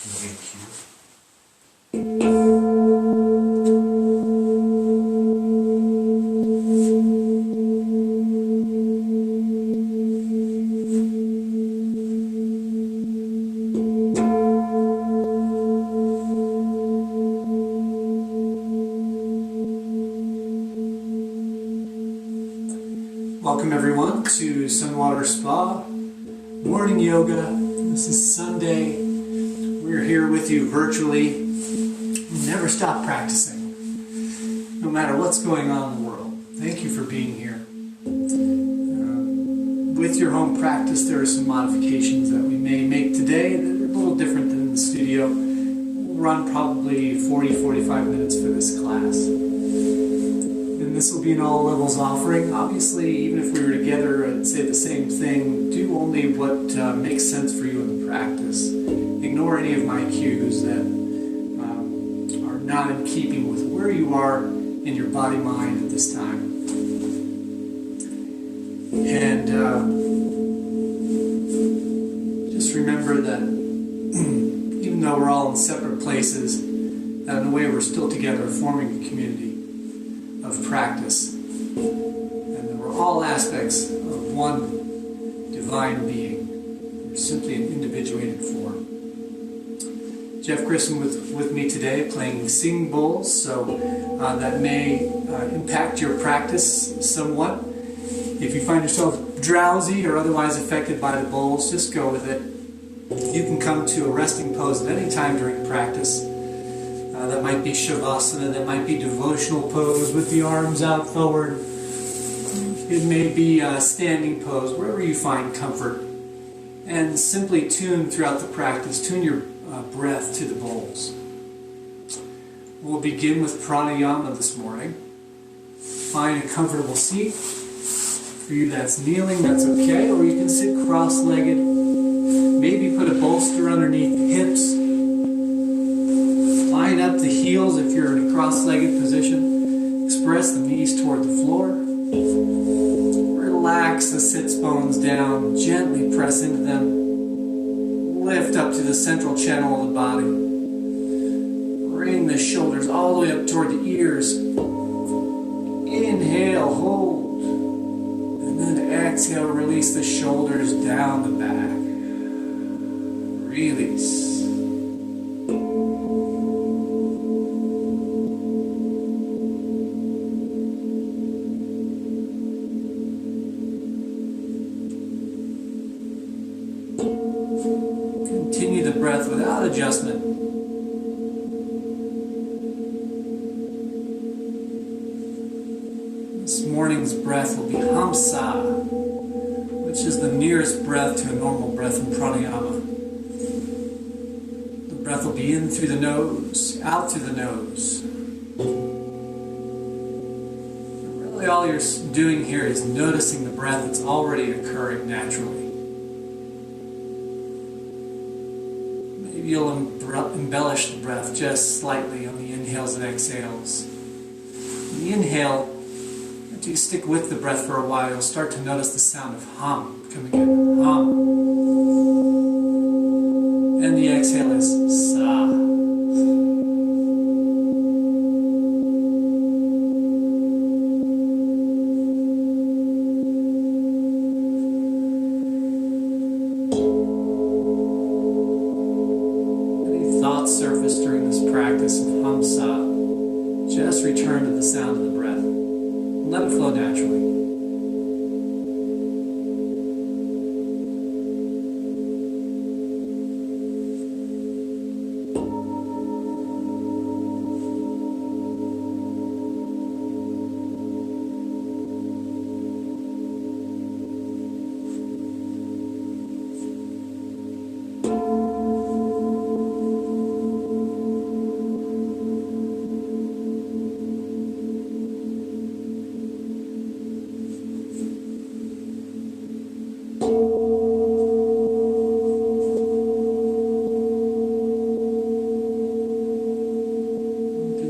Thank you. Welcome everyone to SunWater Spa Morning Yoga. This is Sunday. We're here with you virtually. Never stop practicing, no matter what's going on in the world. Thank you for being here. With your home practice, there are some modifications that we may make today that are a little different than in the studio. We'll run probably 40-45 minutes for this class. And this will be an all levels offering. Obviously, even if we were together and say the same thing, do only what makes sense for you in the practice. Ignore any of my cues that are not in keeping with where you are in your body-mind at this time. And just remember that even though we're all in separate places, that in a way we're still together forming a community of practice, and that we're all aspects of one divine being. We're simply an individuated form. Jeff Grissom with me today playing singing bowls, so that may impact your practice somewhat. If you find yourself drowsy or otherwise affected by the bowls, just go with it. You can come to a resting pose at any time during practice. That might be Shavasana, that might be devotional pose with the arms out forward. It may be a standing pose, wherever you find comfort. And simply tune throughout the practice, tune your breath to the bowls. We'll begin with pranayama this morning. Find a comfortable seat. For you that's kneeling, that's okay, or you can sit cross-legged. Maybe put a bolster underneath the hips. Line up the heels if you're in a cross-legged position. Express the knees toward the floor. Relax the sits bones down. Gently press into them. Lift up to the central channel of the body. Bring the shoulders all the way up toward the ears. Inhale, hold. And then exhale, release the shoulders down the back. Release. Continue the breath without adjustment. This morning's breath will be Hamsa, which is the nearest breath to a normal breath in pranayama. The breath will be in through the nose, out through the nose. And really all you're doing here is noticing the breath that's already occurring naturally. Maybe you'll embellish the breath just slightly on the inhales and exhales. On the inhale, after you stick with the breath for a while, you'll start to notice the sound of hum coming in. Hum. And the exhale is sa. Surface during this practice of Hamsa, just return to the sound of the breath. Let it flow naturally.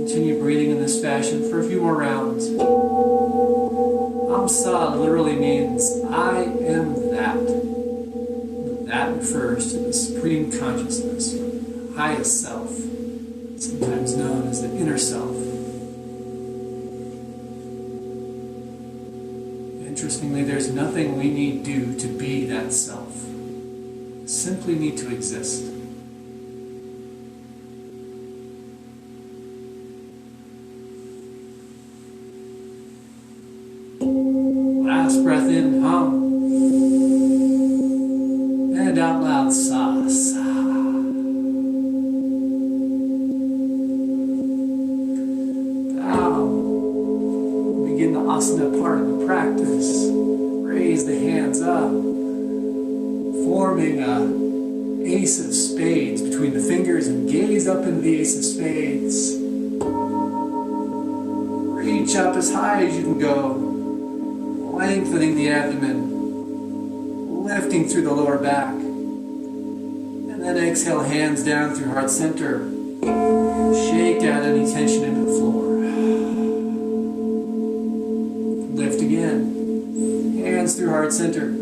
Continue breathing in this fashion for a few more rounds. Hamsa literally means I am that. That refers to the supreme consciousness. highest self, sometimes known as the inner self. Interestingly, there's nothing we need do to be that self. We simply need to exist. Last breath in, hum. And out loud, sa, sa. Now, begin the asana part of the practice. Raise the hands up, forming a ace of spades between the fingers, and gaze up into the ace of spades. Reach up as high as you can go, lengthening the abdomen, lifting through the lower back. And then exhale, hands down through heart center. Shake out any tension into the floor. Lift again. Hands through heart center.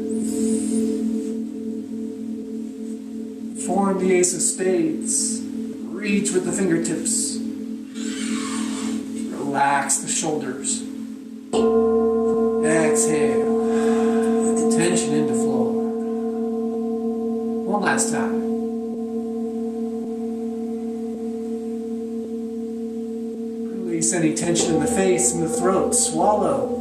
Form the ace of spades. Reach with the fingertips. Relax the shoulders. Exhale. Tension into floor. One last time. Release any tension in the face and the throat. Swallow.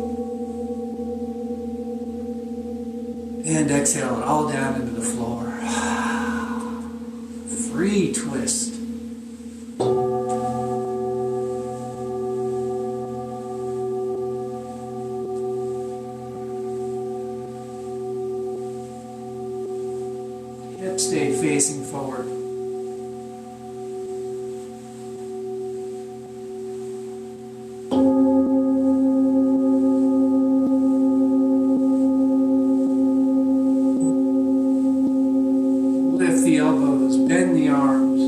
And exhale it all down into the floor. Free twist. Hips stay facing forward. Lift the elbows, bend the arms,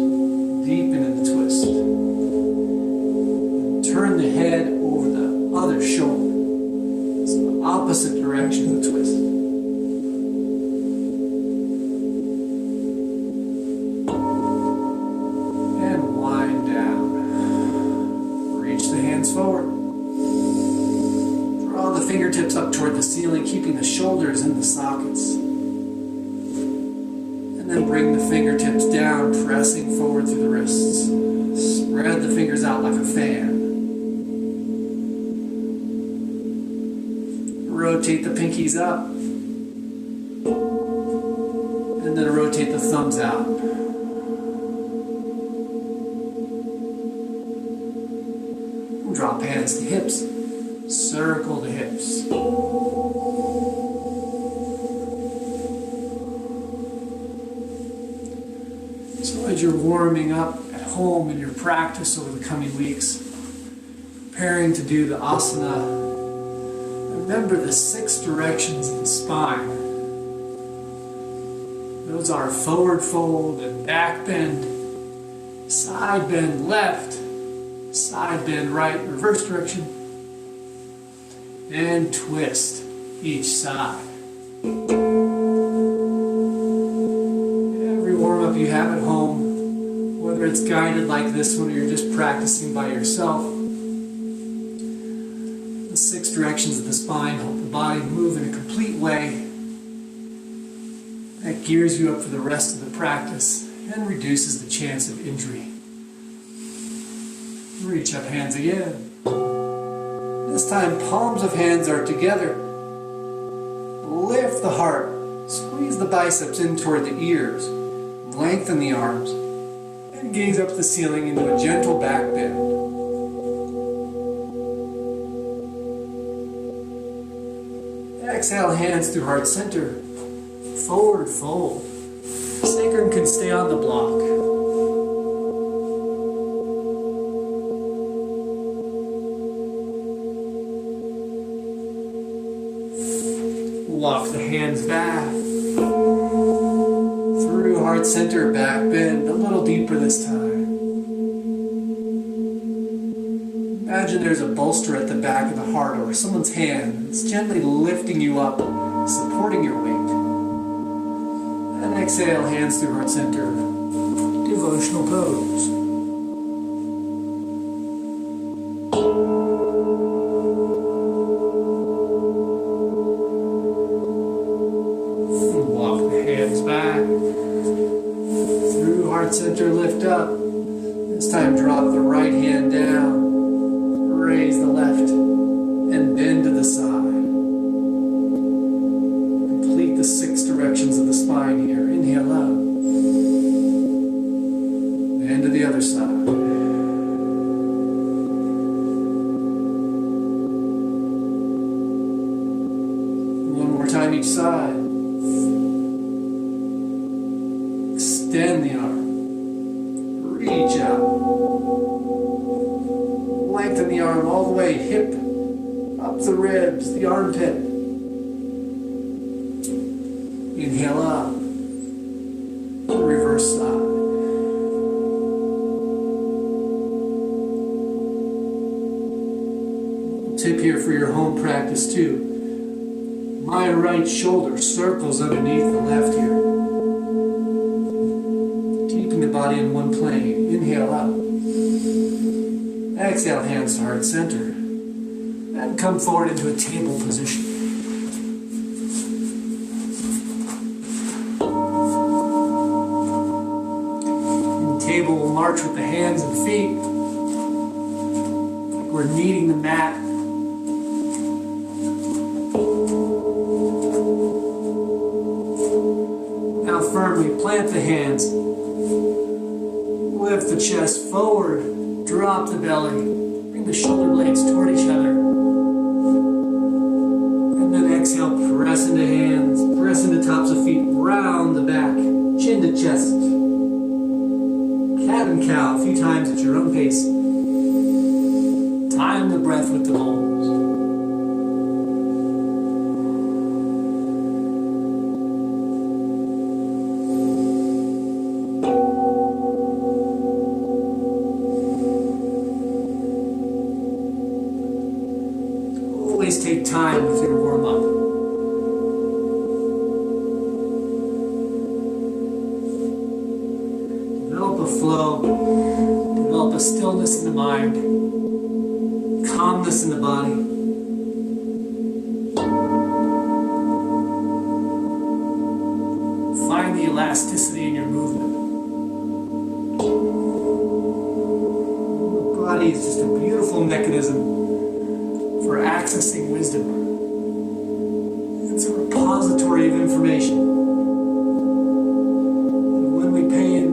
deepen in the twist. And turn the head over the other shoulder. It's the opposite direction of the twist. And wind down. Reach the hands forward. Draw the fingertips up toward the ceiling, keeping the shoulders in the sockets. Then bring the fingertips down, pressing forward through the wrists. Spread the fingers out like a fan. Rotate the pinkies up. And then rotate the thumbs out. Drop hands to hips. Circle the hips. So as you're warming up at home in your practice over the coming weeks, preparing to do the asana, remember the 6 directions of the spine. Those are forward fold and back bend, side bend left, side bend right, reverse direction, and twist each side. Warm-up you have at home, whether it's guided like this one or you're just practicing by yourself. The 6 directions of the spine help the body move in a complete way that gears you up for the rest of the practice and reduces the chance of injury. Reach up hands again. This time palms of hands are together. Lift the heart. Squeeze the biceps in toward the ears. Lengthen the arms and gaze up the ceiling into a gentle back bend. Exhale, hands through heart center. Forward fold. Sacrum can stay on the block. Walk the hands back. Through heart center, back bend, a little deeper this time. Imagine there's a bolster at the back of the heart or someone's hand. It's gently lifting you up, supporting your weight. And exhale, hands through heart center. devotional pose. Walk the hands back. Through heart center, lift up. This time drop the right hand down. Raise the left and bend to the side. Complete the 6 directions of the spine here. Inhale up. Bend to the other side. One more time each side. Extend the arm. Reach out. Lengthen the arm all the way, hip up the ribs, the armpit. Inhale up. Reverse side. Tip here for your home practice too. My right shoulder circles underneath the left here. Keeping the body in one plane. Inhale up. Exhale, hands to heart center. And come forward into a table position. In the table, we'll march with the hands and feet. Like we're kneading the mat. Now firmly plant the hands. Lift the chest forward. Drop the belly. Bring the shoulder blades toward each other. And then exhale, press into hands. Press into tops of feet. Round the back. Chin to chest. Cat and cow a few times at your own pace. Time the breath with the bowls. Always take time with your warm-up. Develop a flow. Develop a stillness in the mind. Calmness in the body. Find the elasticity in your movement. The body is just a beautiful mechanism for accessing wisdom. It's a repository of information. And when we pay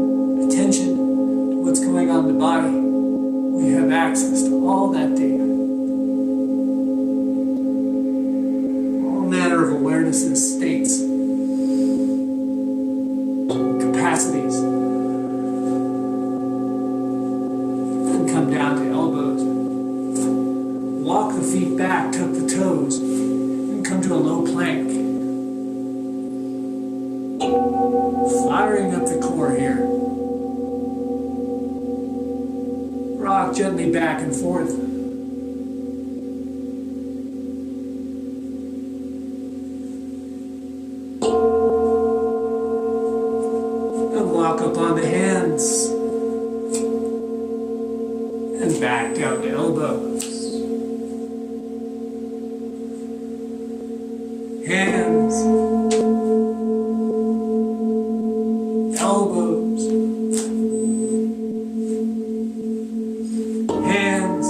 attention to what's going on in the body, we have access to all that data. All manner of awarenesses, states, capacities. And come down to elbows. Walk the feet back, tuck the toes, and come to a low plank. Firing up the core here. Rock gently back and forth. And walk up on the hands. And back down to elbows. Hands, elbows, hands,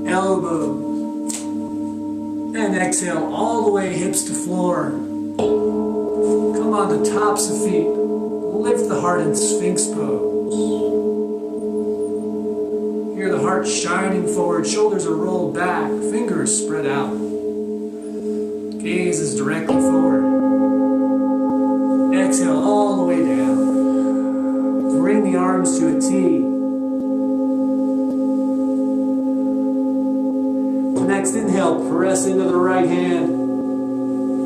elbows, and exhale all the way hips to floor. Come on to tops of feet, lift the heart in Sphinx pose. Hear the heart shining forward, shoulders are rolled back, fingers spread out. Gaze is directly forward. Exhale all the way down. Bring the arms to a T. Next inhale, press into the right hand.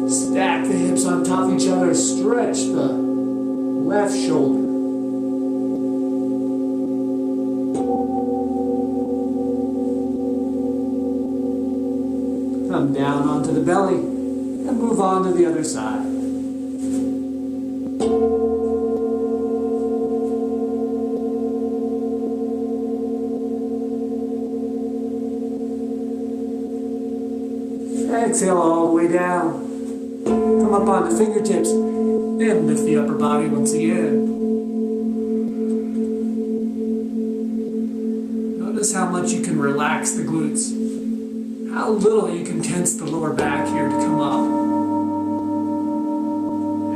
Stack the hips on top of each other, stretch the left shoulder. Come down onto the belly and move on to the other side. Exhale all the way down. Come up onto fingertips and lift the upper body once again. Notice how much you can relax the glutes. How little you can tense the lower back here to come up.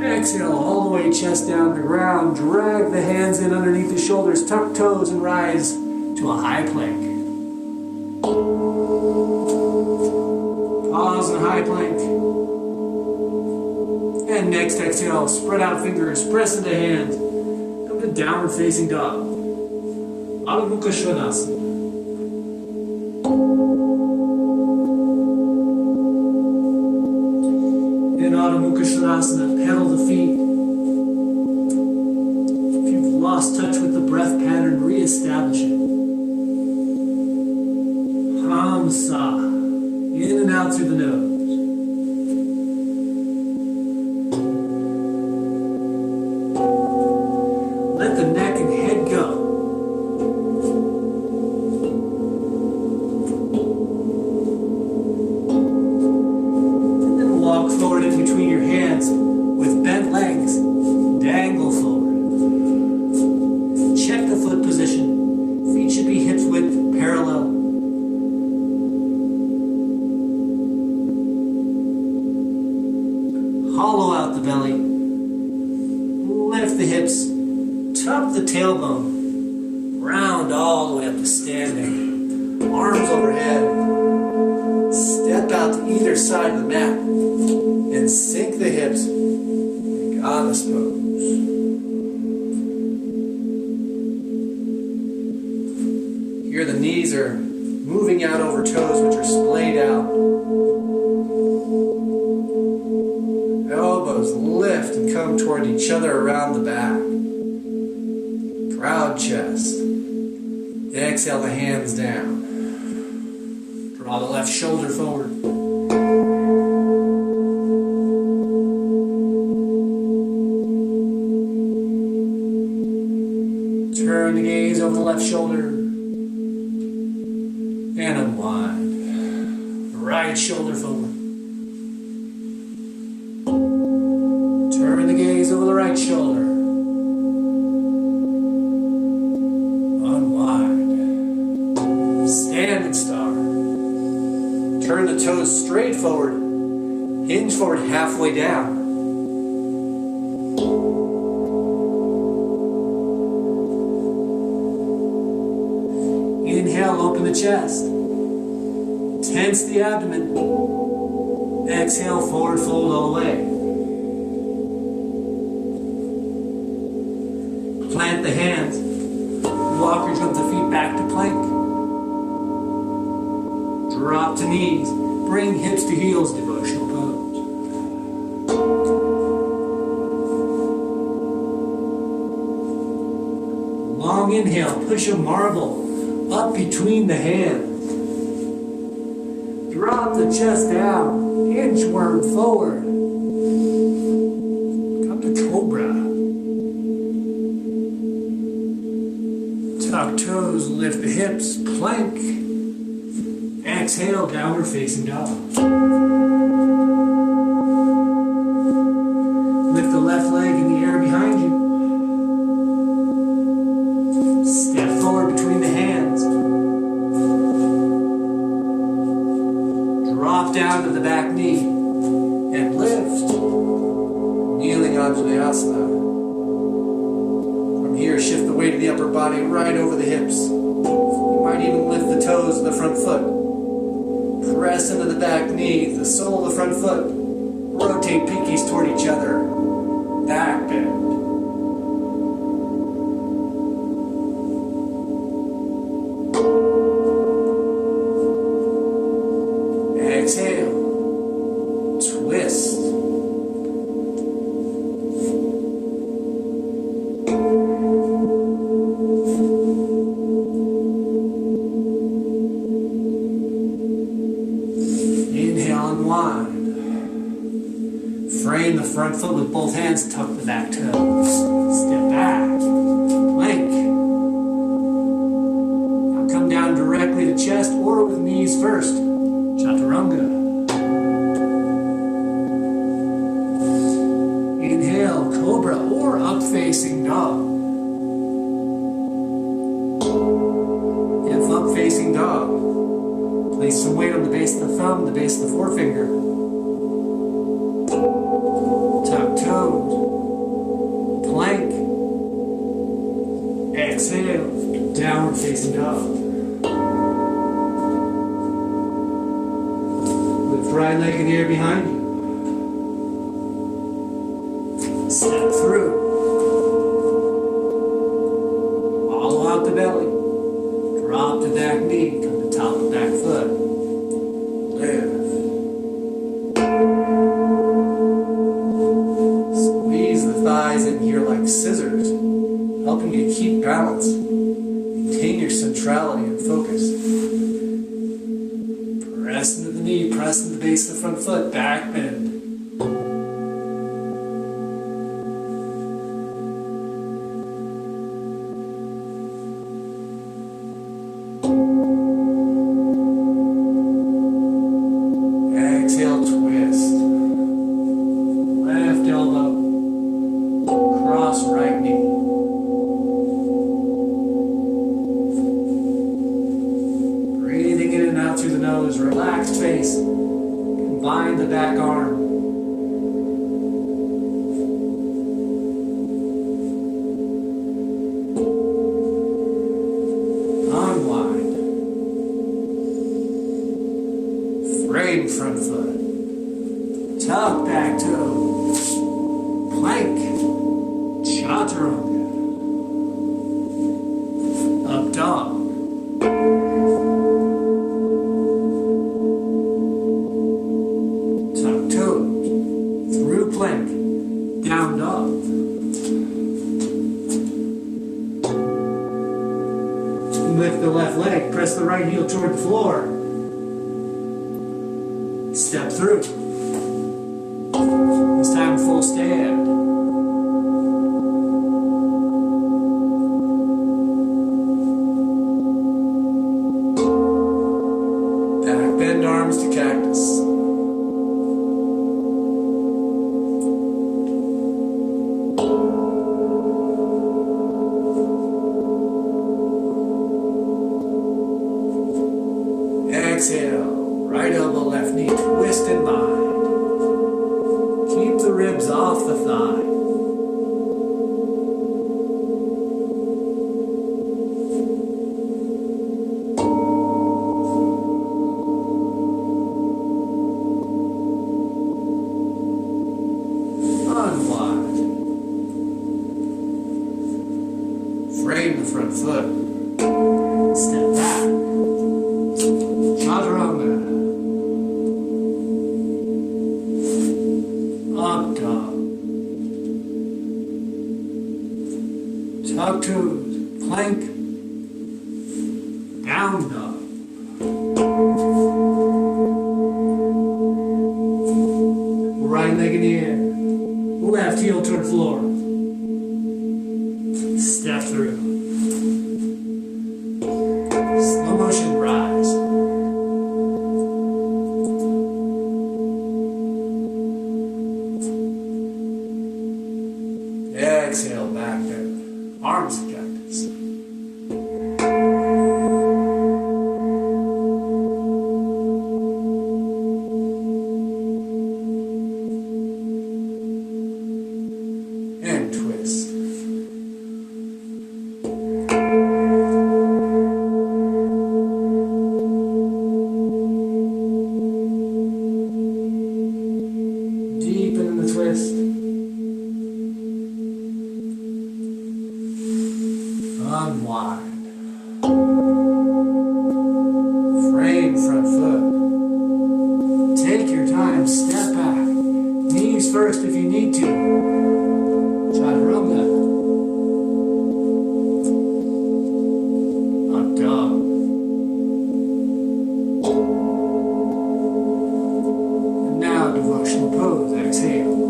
Exhale all the way, chest down to the ground. Drag the hands in underneath the shoulders. Tuck toes and rise to a high plank. Pause in high plank. And next exhale, spread out fingers, press into hands. Come to downward facing dog. Adho Mukha Svanasana. In Adho Mukha Svanasana, pedal the feet. If you've lost touch with the breath pattern, re-establish it. Hamsa. In and out through the nose. Let the neck and head go. And then walk forward in between your hands with bent legs. Dangle forward. Check the foot position. Feet should be hips width parallel. Hollow out the belly. Lift the hips. Tuck the tailbone. Round all the way up to standing. Arms overhead. Step out to either side of the mat. And sink the hips. Goddess pose. Here the knees are moving out over toes, which are splayed out. Elbows lift and come toward each other around the back. Proud chest. Exhale the hands down. Draw the left shoulder forward. Turn the gaze over the left shoulder. And unwind. Right shoulder forward. Turn the gaze over the right shoulder. Unwind. Standing star. Turn the toes straight forward. Hinge forward halfway down. Inhale, open the chest. Tense the abdomen. Exhale, forward fold all the way. Plant the hands. Walk or jump the feet back to plank. Drop to knees. Bring hips to heels, devotional pose. Long inhale, push a marble up between the hands. Drop the chest down, inchworm forward. Come to cobra. Tuck toes, lift the hips, plank. Exhale, downward facing dog. Lift the left leg in the air behind you. Step forward between the hands. Drop down to the back knee and lift. Kneeling Anjaneyasana. From here, shift the weight of the upper body right over the hips. You might even lift the toes of the front foot. Press into the back knee, the sole of the front foot. Rotate pinkies toward each other. Back bend. Exhale. Twist. Inhale, unwind. Frame the front foot with both hands, tuck the back toes. Step back. Plank. Now come down directly to chest or with knees first. Chaturanga. facing dog. Hip up facing dog. Place some weight on the base of the thumb, the base of the forefinger. Tuck toes. Plank. Exhale. Downward facing dog. Lift right leg in the air behind you. Step through. Hollow out the belly. Drop the back knee. Come to top of back foot. Lift. Squeeze the thighs in here like scissors, helping you keep balance. Maintain your centrality and focus. Press into the knee. Press into the base of the front foot. Back bend. Exhale, twist. Left elbow. Cross right knee. Breathing in and out through the nose. Relaxed face. Combine the back arm. Unwind. Frame front foot. Tuck back toe. Plank. Chaturanga. Up dog. Tuck toes. Through plank. Down dog. Lift the left leg. Press the right heel toward the floor. Step through. This time full stand. Back bend arms to cactus. Exhale, right elbow, left knee, twist and bind. Keep the ribs off the thigh. Unwind. Frame the front foot. Step back. Chaturanga. Up dog. Tuck toes. Plank. Down dog. Right leg in the air. Left heel toward floor. Step through. Slow motion rise. Exhale, back bend. Arms to cactus. And twist. Deepen in the twist. Unwind. Frame front foot. Take your time, step back. Knees first if you need to. Chaturanga. Up dog. And now devotional pose, exhale.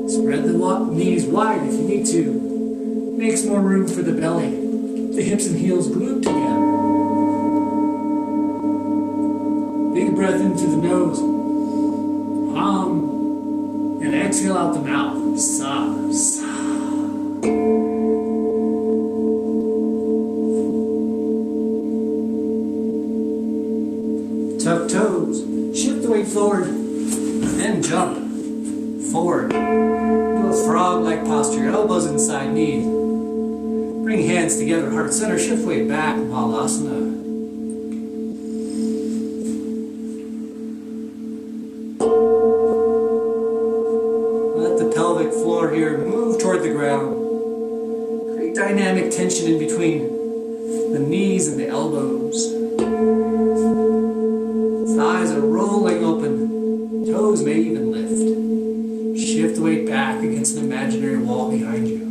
Spread the knees wide if you need to. Makes more room for the belly. Keep the hips and heels glued together. breath in through the nose. And exhale out the mouth. Sigh, sigh. Tuck toes. Shift the weight forward. Then jump. Forward. Do a frog-like posture. Elbows inside knees. Bring hands together, heart center. Shift weight back. Mahalasana. Pelvic floor here, move toward the ground. Create dynamic tension in between the knees and the elbows. Thighs are rolling open. Toes may even lift. Shift the weight back against an imaginary wall behind you.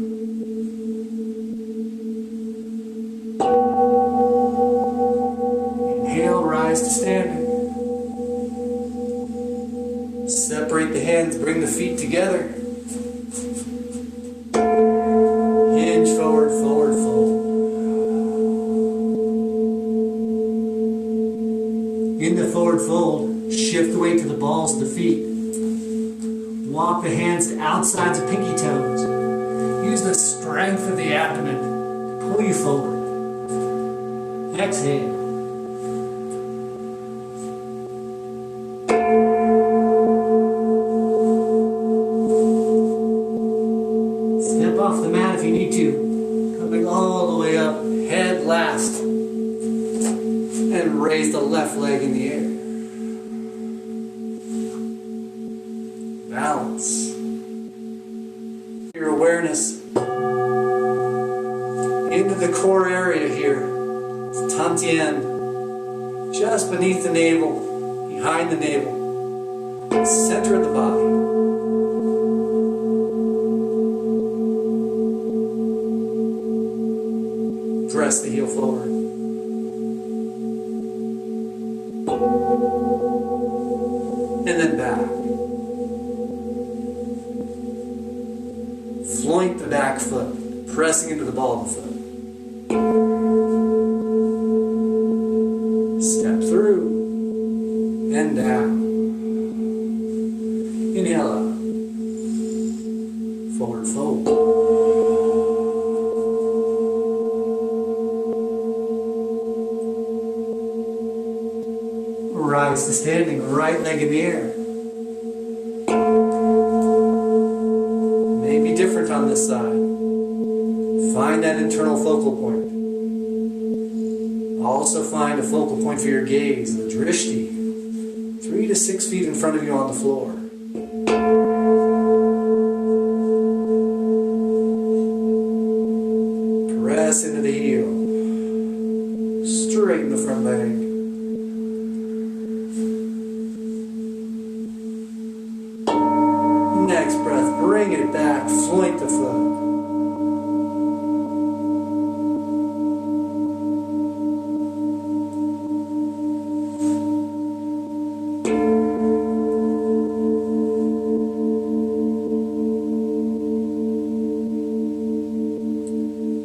Inhale, rise to standing. Separate the hands, bring the feet together. Forward, forward, fold. In the forward fold, shift the weight to the balls of the feet. Walk the hands to outsides of pinky toes. Use the strength of the abdomen to pull you forward. Exhale. Step off the mat if you need to. Coming all the way up, head last. And raise the left leg in the air. Balance. Your awareness into the core area here. Tantien. Just beneath the navel, behind the navel. Center of the body. Press the heel forward. And then back. Floint the back foot, pressing into the ball of the foot. Step through and down. Inhale up. Forward fold. Rise to standing, right leg in the air. Maybe different on this side. Find that internal focal point. Also find a focal point for your gaze, the drishti, 3 to 6 feet in front of you on the floor. Press into the heel. Straighten the front leg. Next breath, bring it back, floint the foot.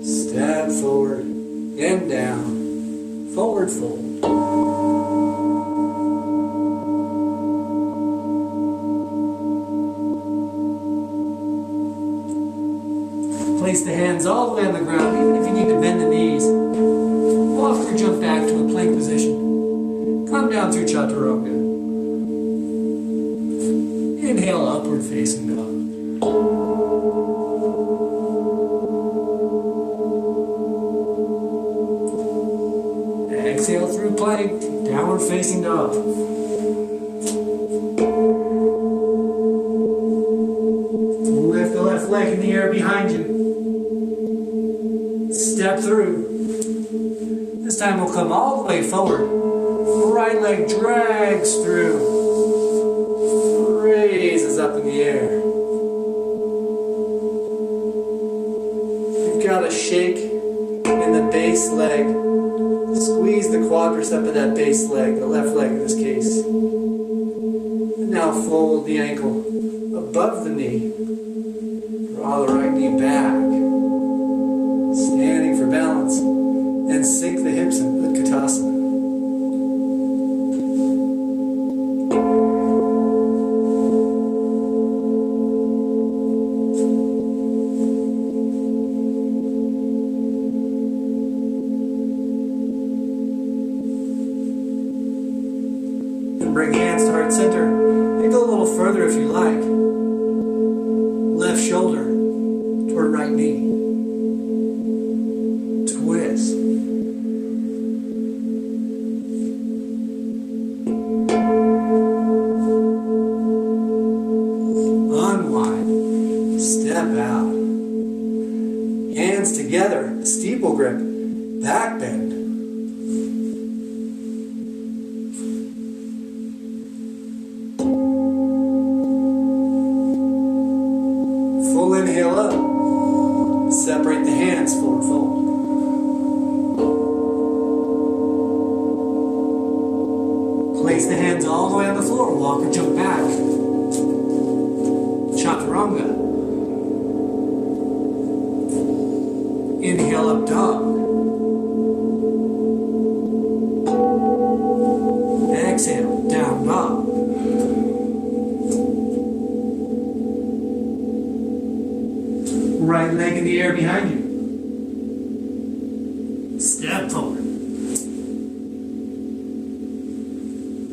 Step forward and down, forward fold. Place the hands all the way on the ground, even if you need to bend the knees. Walk or jump back to a plank position. Come down through chaturanga. Inhale, upward facing dog. Exhale through plank, downward facing dog. Lift the left leg in the air behind you. Step through. This time we'll come all the way forward. Right leg drags through. Raises up in the air. You've got a shake in the base leg. Squeeze the quadricep of that base leg, the left leg in this case. And now fold the ankle above the knee. Draw the right knee back. Standing for balance. And sink the hips in Utkatasana. Bring hands to heart center. And go a little further if you like. Left shoulder toward right knee. Twist. Unwind. Step out. Hands together. Steeple grip. Back bend. Full inhale up. Separate the hands, forward fold. Place the hands all the way on the floor. Walk or jump back. Chaturanga. Inhale up dog. Exhale down dog. Right leg in the air behind you. Step forward.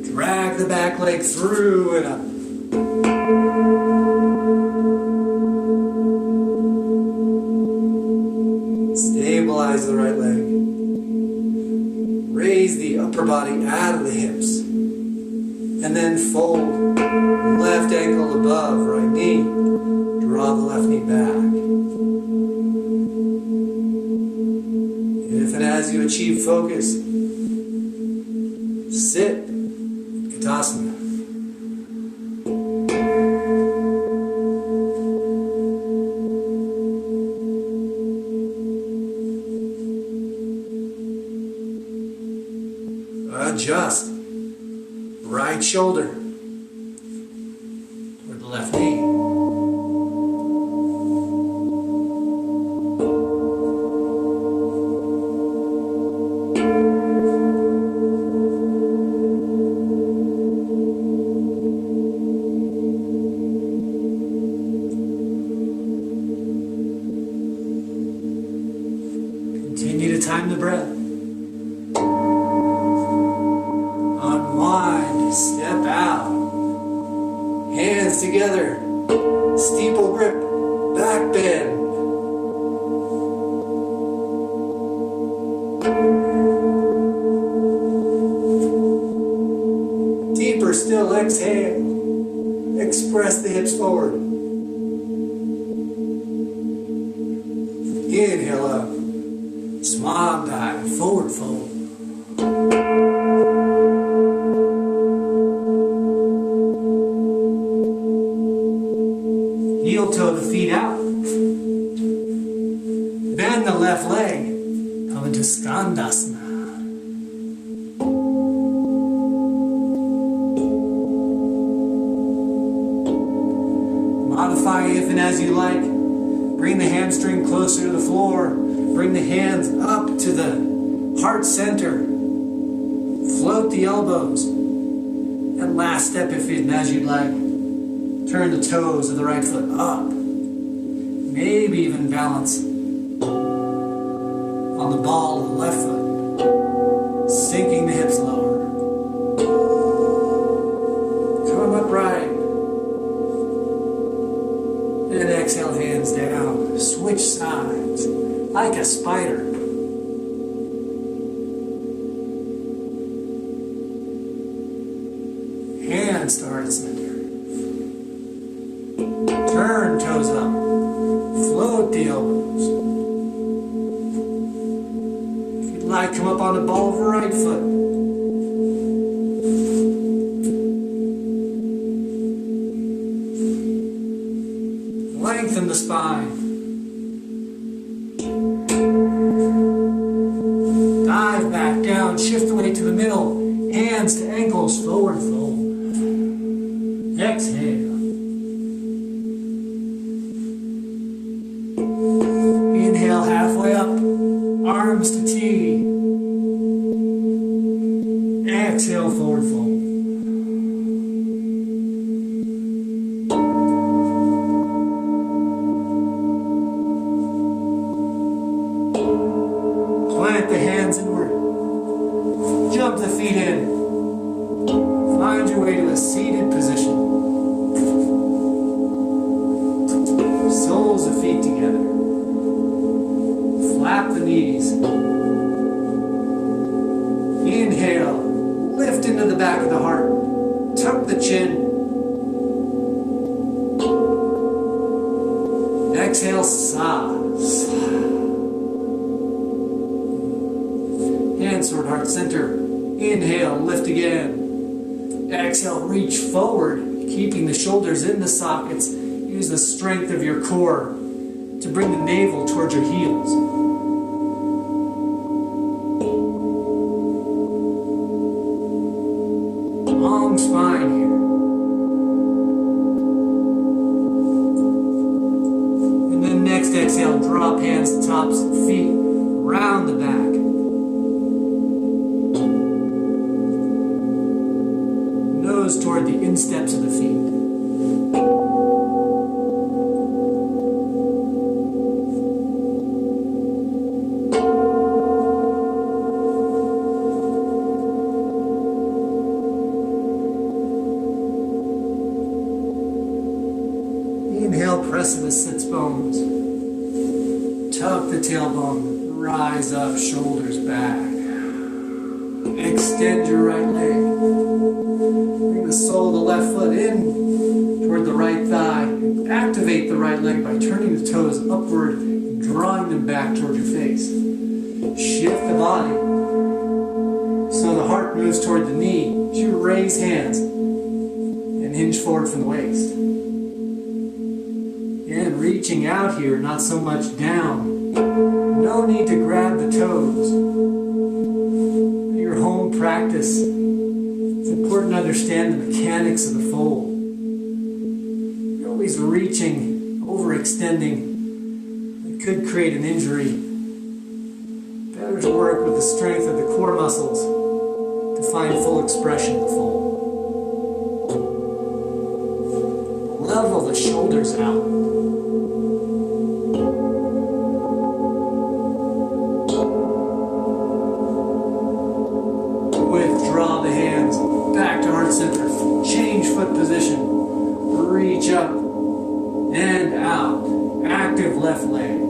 Drag the back leg through and up. Stabilize the right leg. Raise the upper body out of the hips. And then fold. Left ankle above right knee. Draw the left knee back. If and as you achieve focus, sit, Utkatasana. Adjust. Right shoulder toward the left knee. Continue to time the breath. Unwind, step out. Hands together. Steeple grip, back bend. Deeper still, exhale. Express the hips forward. Inhale up. Swan dive, forward fold. Heel toe the feet out. Bend the left leg. Come into Skandasana. Modify if and as you like. Bring the hamstring closer to the floor. Bring the hands up to the heart center. Float the elbows. And last step if and as you'd like. Turn the toes of the right foot up. Maybe even balance on the ball of the left foot. Sinking the hips lower. Come upright. And exhale, hands down. Switch sides like a spider. Hands to heart center. Turn toes up. Float the elbows. If you'd like, come up on the ball of the right foot. Lengthen the spine. Dive back down. Shift the weight to the middle. Hands to ankles. Forward fold. Exhale. Inhale halfway up, arms to T. Exhale, forward fold. Plant the hands inward. Jump the feet in. Find your way to a seated position. Soles of feet together. Flap the knees. Inhale. Lift into the back of the heart. Tuck the chin. Exhale, sigh. Hands toward heart center. Inhale, lift again. Exhale, reach forward, keeping the shoulders in the sockets. Use the strength of your core to bring the navel towards your heels. Long spine here. And then next exhale, drop hands to tops of feet, round the back. Nose toward the insteps of the feet. Inhale, press in the sits bones. Tuck the tailbone. Rise up, shoulders back. Extend your right leg. Bring the sole of the left foot in toward the right thigh. Activate the right leg by turning the toes upward and drawing them back toward your face. Shift the body so the heart moves toward the knee. As you raise hands and hinge forward from the waist. And reaching out here, not so much down. No need to grab the toes. Your home practice. It's important to understand the mechanics of the fold. You're always reaching, overextending. It could create an injury. Better to work with the strength of the core muscles to find full expression of the fold. Level the shoulders out. Withdraw the hands back to heart center. Change foot position. Reach up and out. Active left leg.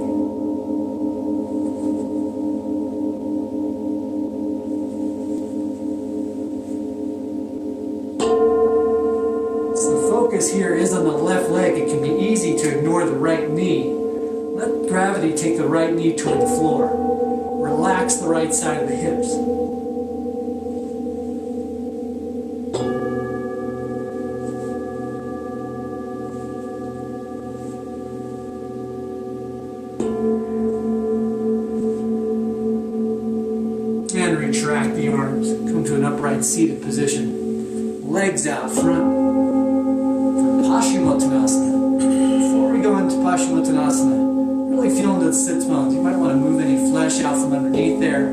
So the focus here is on the left leg. It can be easy to ignore the right knee. Let gravity take the right knee toward the floor. Relax the right side of the hips. And retract the arms. Come to an upright seated position. Legs out front for Paschimottanasana. Before we go into Paschimottanasana, really feel into the sits bones. You might want to move any flesh out from underneath there.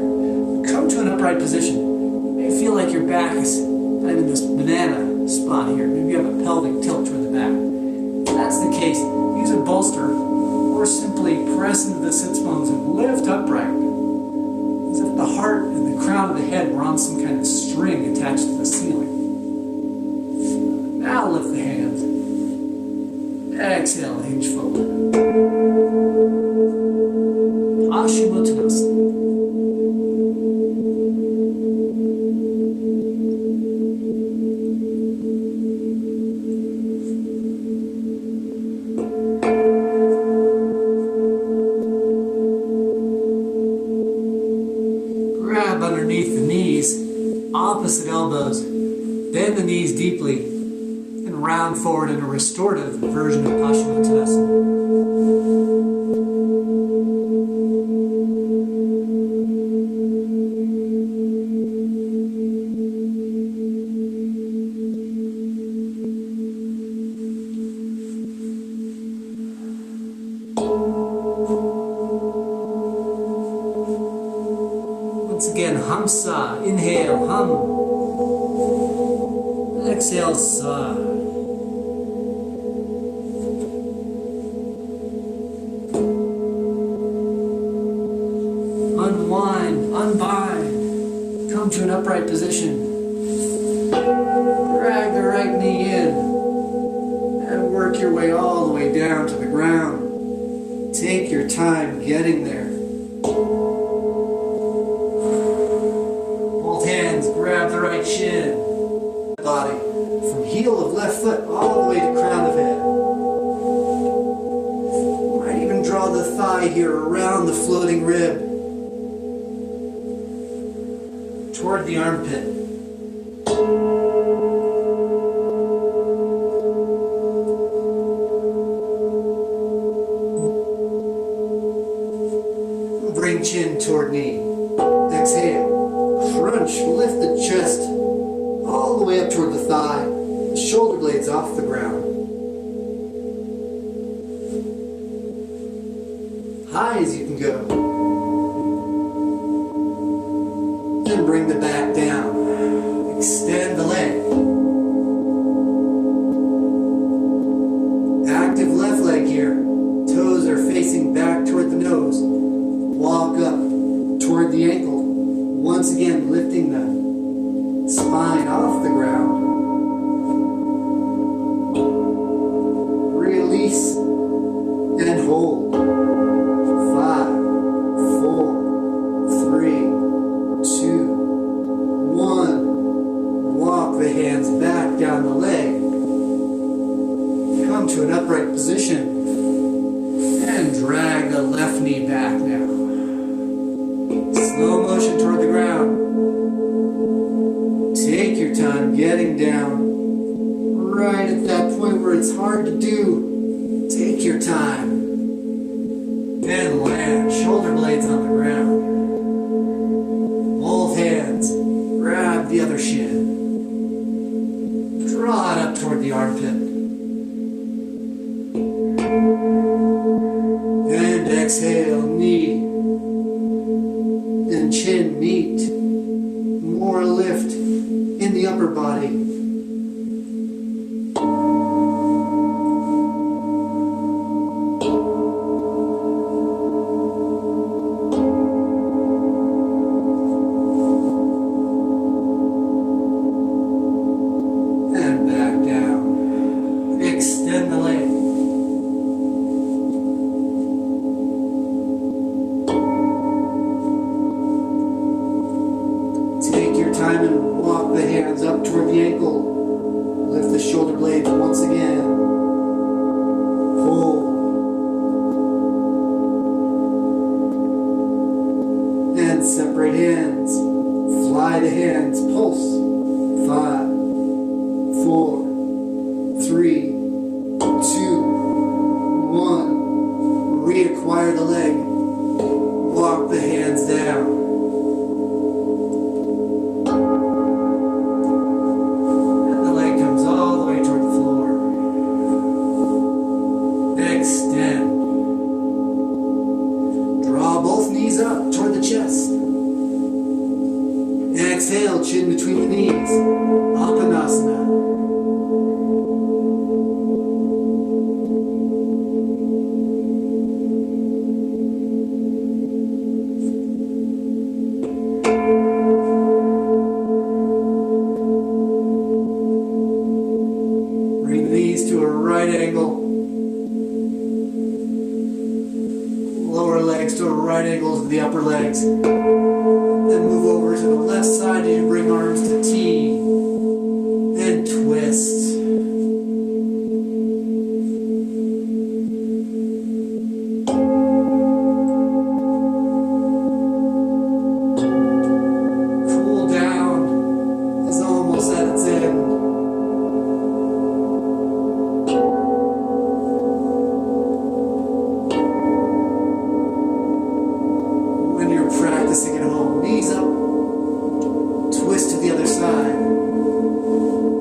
Come to an upright position. You may feel like your back is kind of in this banana spot here. Maybe you have a pelvic tilt toward the back. If that's the case, use a bolster or simply press into the sits bones and lift upright. As if the heart and the crown of the head were on some kind of string attached to the ceiling. Now lift the hands. Exhale, hinge forward. Paschimottanasana. Grab underneath the knees, opposite elbows. Bend the knees deeply and round forward in a restorative version of Paschimottanasana. Once again, Hamsa. Inhale, hum. Exhale, sa. Unwind, unbind. Come to an upright position. Drag work your way all the way down to the ground. Take your time getting there. Both hands grab the right shin. Body from heel of left foot all the way to crown of head. Might even draw the thigh here around the floating rib toward the armpit. Bring chin toward knee. Exhale. Crunch. Lift the chest all the way up toward the thigh. The shoulder blades off the ground. High as you can go. Then bring the back down. Extend the leg. Active left leg here. Toes are facing back toward the nose. Walk up toward the ankle. Once again, lifting the spine off the ground. Release and hold. 5, 4, 3, 2, 1. Walk the hands back down the leg. Come to an upright position. And drag the left knee back now. Slow motion toward the ground. Take your time getting down. Right at that point where it's hard to do. Take your time. And land. Shoulder blades on the ground. Both hands. Grab the other shin. Draw it up toward the armpit. And exhale, knee and chin meet. More lift in the upper body. And back down. Extend the leg. Time and walk the hands up toward the ankle. Lift the shoulder blades once again. Hold. And separate hands. Fly the hands. Pulse. 5, 4, 3, 2, 1. Reacquire the leg. Walk the hands down. Up toward the chest. Exhale, chin between the knees. Apanasana. Bring the knees to a right angle. Lower legs to a right angle to the upper legs. Then move over to the left side as you bring arms to T. And twist. Cool down is almost at its end. Practicing at home. Knees up. Twist to the other side.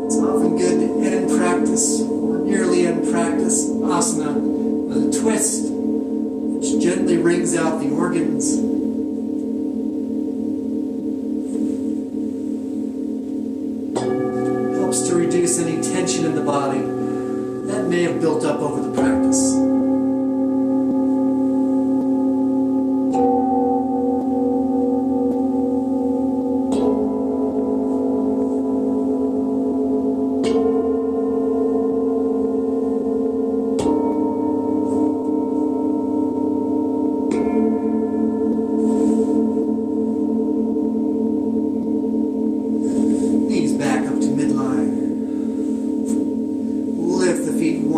It's often good to end practice, or nearly end practice, asana, with a twist, which gently wrings out the organs. Helps to reduce any tension in the body that may have built up over the practice.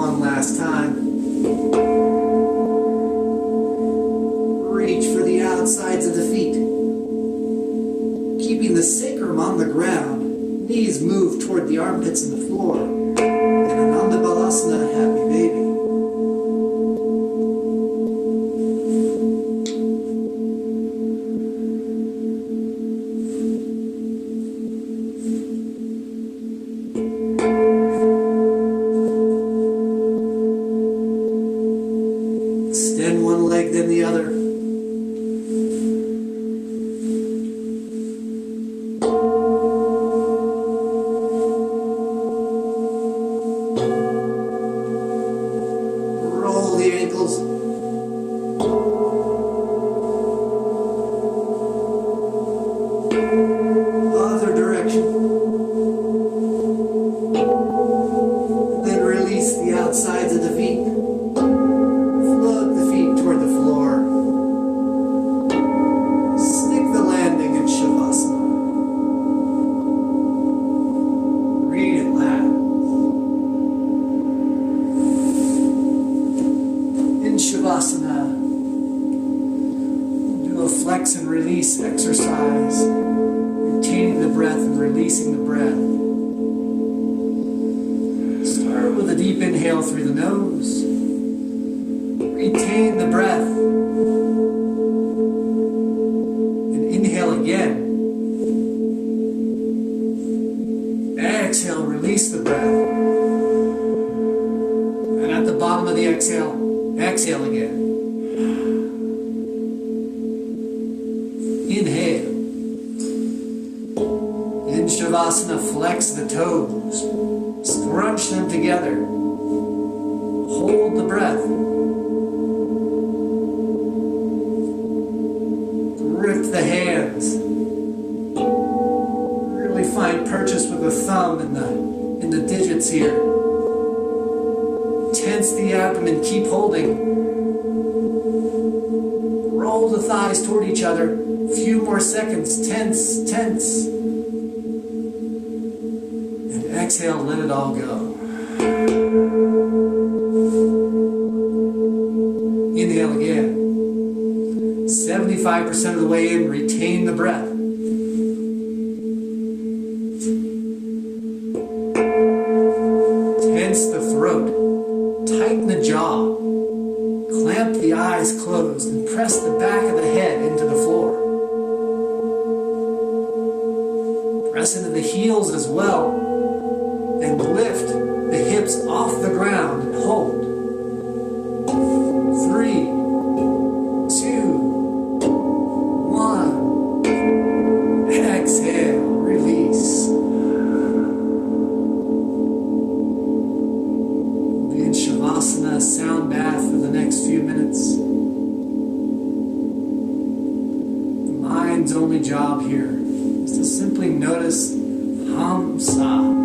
one last time. Reach for the outsides of the feet. Keeping the sacrum on the ground, knees move toward the armpits and the floor. And Ananda Balasana, happy baby. Extend one leg, then the other. Roll the ankles. Other direction. And then release the outsides of the feet. Float the feet toward the floor. Stick the landing in Shavasana. Relax. In Shavasana, we'll do a flex and release exercise, retaining the breath and releasing the breath. Start with a deep inhale through the nose. Retain the breath. And inhale again. Exhale, release the breath. And at the bottom of the exhale, exhale again. Inhale. In Shavasana, flex the toes. Scrunch them together. Hold the breath. Grip the hands. Really find purchase with the thumb in the digits here. Tense the abdomen, keep holding. Roll the thighs toward each other. Few more seconds. Tense, tense. And exhale, let it all go. Inhale again. 75% of the way in, retain the breath. Tense the throat. Tighten the jaw. Clamp the eyes closed and press the back of the head into the floor. Press into the heels as well. And lift the hips off the ground and hold. 3, 2, 1. Exhale, release. We'll be in Shavasana, sound bath for the next few minutes. The mind's only job here is to simply notice Hamsa.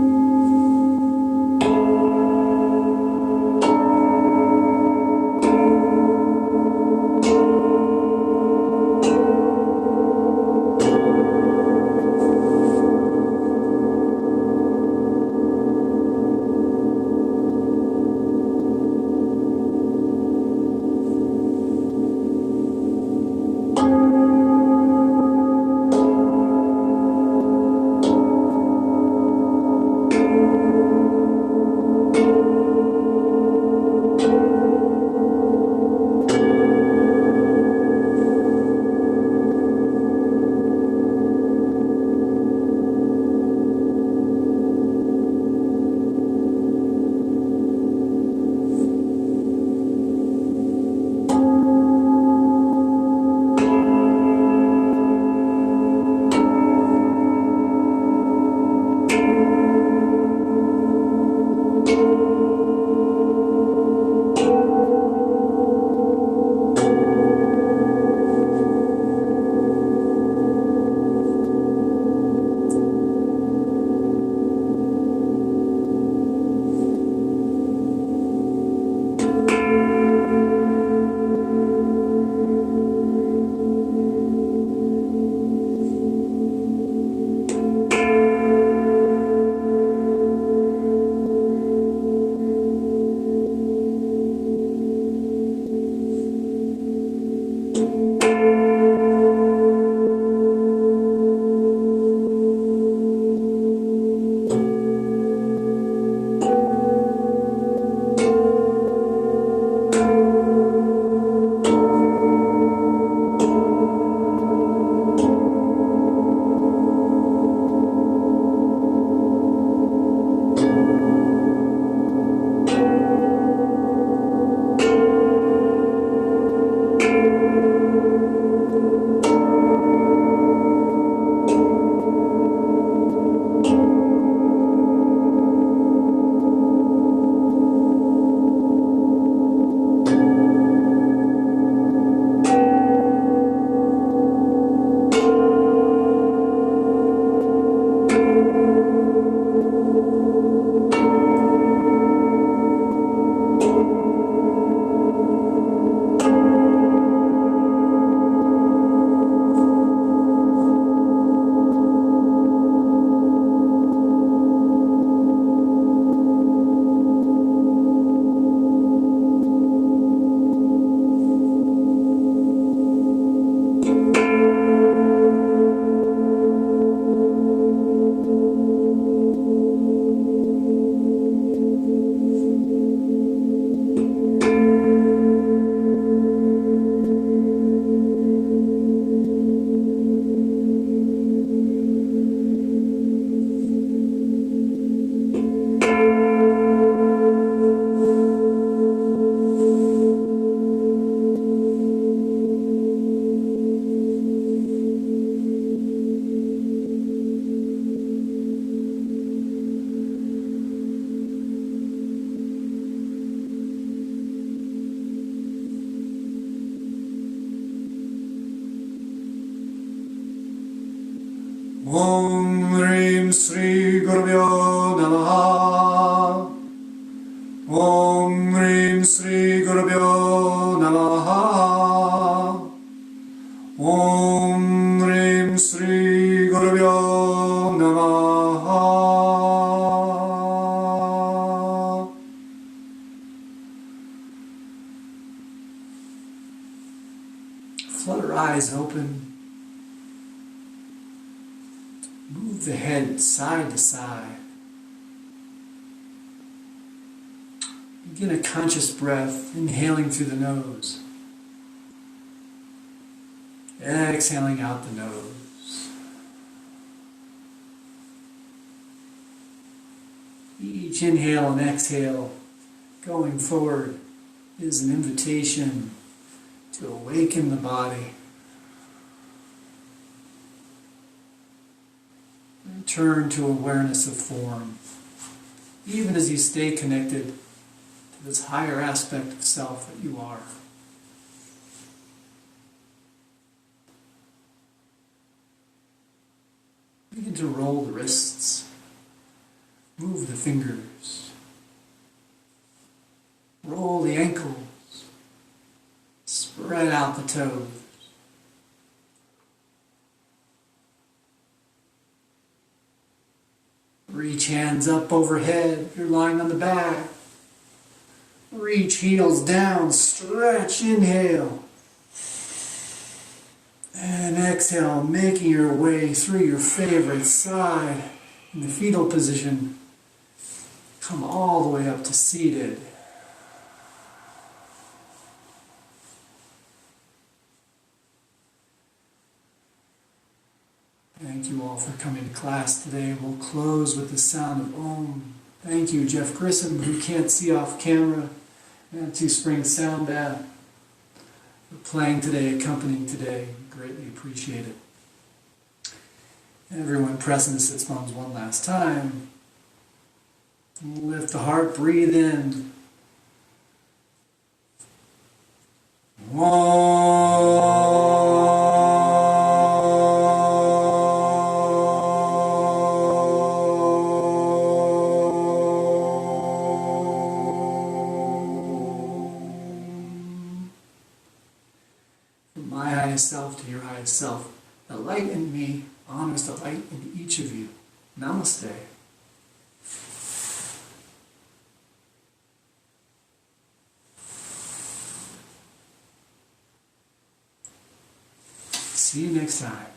Om Hrim Sri Gurubhyo Namaha. Om Hrim Sri Gurubhyo Namaha. Om Hrim Sri Gurubhyo Namaha. Flutter eyes open. Move the head side to side. Begin a conscious breath, inhaling through the nose. Exhaling out the nose. Each inhale and exhale going forward is an invitation to awaken the body. Return to awareness of form, even as you stay connected to this higher aspect of self that you are. Begin to roll the wrists, move the fingers, roll the ankles, spread out the toes. Reach hands up overhead if you're lying on the back. Reach heels down, stretch, inhale. And exhale, making your way through your favorite side in the fetal position. Come all the way up to seated. Thank you all for coming to class today. We'll close with the sound of Om. Thank you, Jeff Grissom, who can't see off camera, and Two Spring Sound Bath, for playing today, accompanying today. Greatly appreciate it. Everyone pressing the sits bones one last time. Lift the heart, breathe in. From my highest self to your highest self, the light in me honors the light in each of you. Namaste. See you next time.